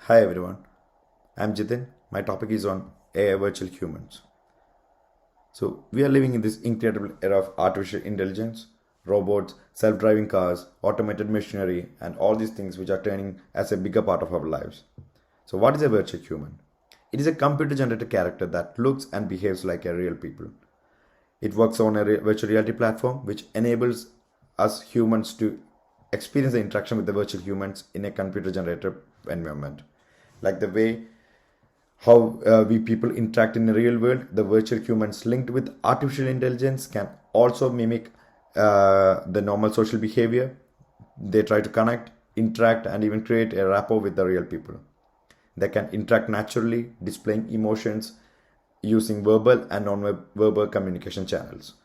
Hi everyone, I'm Jitin. My topic is on AI virtual humans. So, we are living in this incredible era of artificial intelligence, robots, self driving cars, automated machinery, and all these things which are turning as a bigger part of our lives. So, what is a virtual human? It is a computer generated character that looks and behaves like a real people. It works on a virtual reality platform which enables us humans to experience the interaction with the virtual humans in a computer generated environment. Like the way how we people interact in the real world, the virtual humans linked with artificial intelligence can also mimic the normal social behavior. They try to connect, interact, and even create a rapport with the real people. They can interact naturally, displaying emotions using verbal and non-verbal communication channels.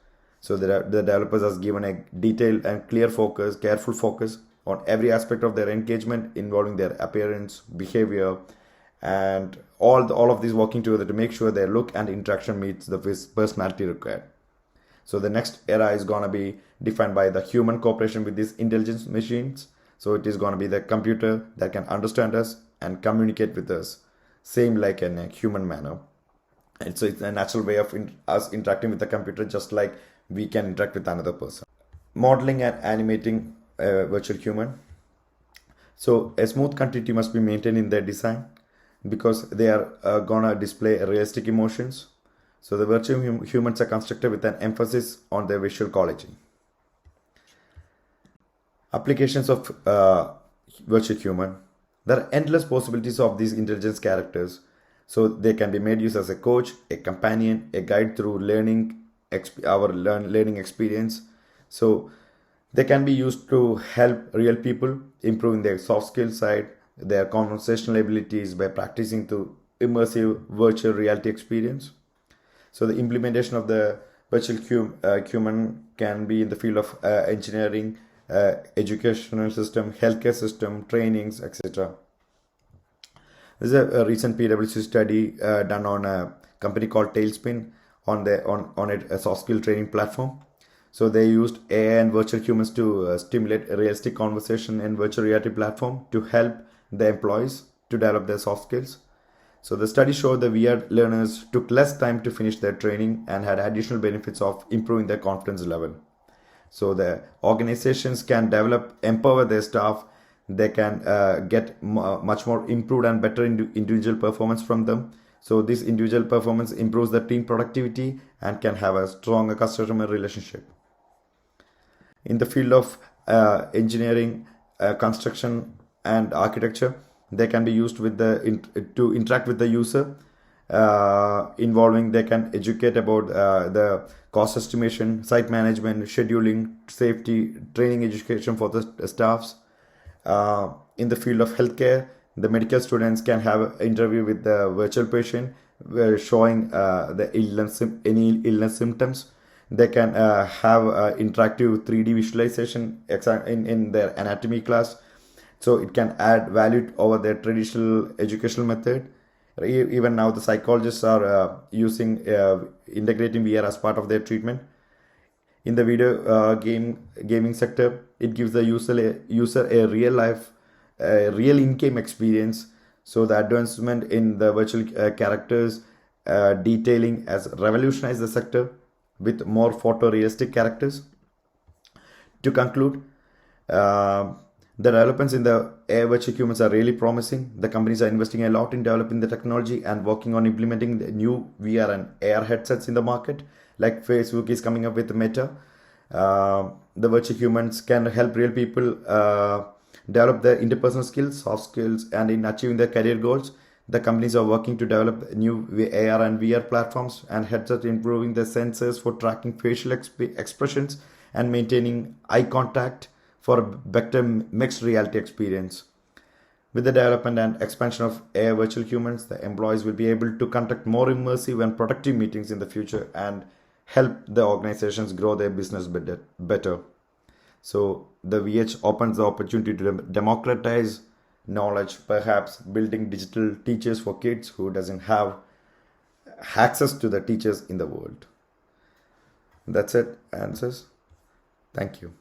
So the developers has given a detailed and clear focus, careful focus on every aspect of their engagement involving their appearance, behavior, and all of these working together to make sure their look and interaction meets the personality required. So the next era is going to be defined by the human cooperation with these intelligence machines. So it is going to be the computer that can understand us and communicate with us, same like in a human manner. And so it's a natural way of us interacting with the computer, just like we can interact with another person. Modeling and animating a virtual human. So a smooth continuity must be maintained in their design because they are gonna display realistic emotions. So the virtual humans are constructed with an emphasis on their visual quality. Applications of virtual human. There are endless possibilities of these intelligence characters. So they can be made use as a coach, a companion, a guide through learning experience. So they can be used to help real people improving their soft skill side, their conversational abilities by practicing through immersive virtual reality experience. So the implementation of the virtual human can be in the field of engineering, educational system, healthcare system, trainings, etc. This is a recent PwC study done on a company called Tailspin on a soft skill training platform. So they used AI and virtual humans to stimulate a realistic conversation in virtual reality platform to help the employees to develop their soft skills. So the study showed the VR learners took less time to finish their training and had additional benefits of improving their confidence level. So the organizations can empower their staff. They can get much more improved and better individual performance from them. So this individual performance improves the team productivity and can have a stronger customer relationship. In the field of engineering, construction, and architecture, they can be used to interact with the user, involving they can educate about the cost estimation, site management, scheduling, safety, training, education for the staffs. In the field of healthcare, the medical students can have an interview with the virtual patient, showing any illness symptoms. They can have interactive 3D visualization in their anatomy class. So it can add value over their traditional educational method. Even now, the psychologists are using integrating VR as part of their treatment. In the video gaming sector, it gives the user a real life, real in-game experience. So the advancement in the virtual characters detailing has revolutionized the sector with more photorealistic characters. To conclude, the developments in the AI virtual humans are really promising. The companies are investing a lot in developing the technology and working on implementing the new VR and AR headsets in the market. Like Facebook is coming up with Meta. The virtual humans can help real people develop their interpersonal skills, soft skills, and in achieving their career goals. The companies are working to develop new AR and VR platforms and headsets, improving the sensors for tracking facial expressions and maintaining eye contact for a better mixed reality experience. With the development and expansion of AI virtual humans, the employees will be able to conduct more immersive and productive meetings in the future and help the organizations grow their business better. So the VH opens the opportunity to democratize knowledge, perhaps building digital teachers for kids who doesn't have access to the teachers in the world. That's it. Answers. Thank you.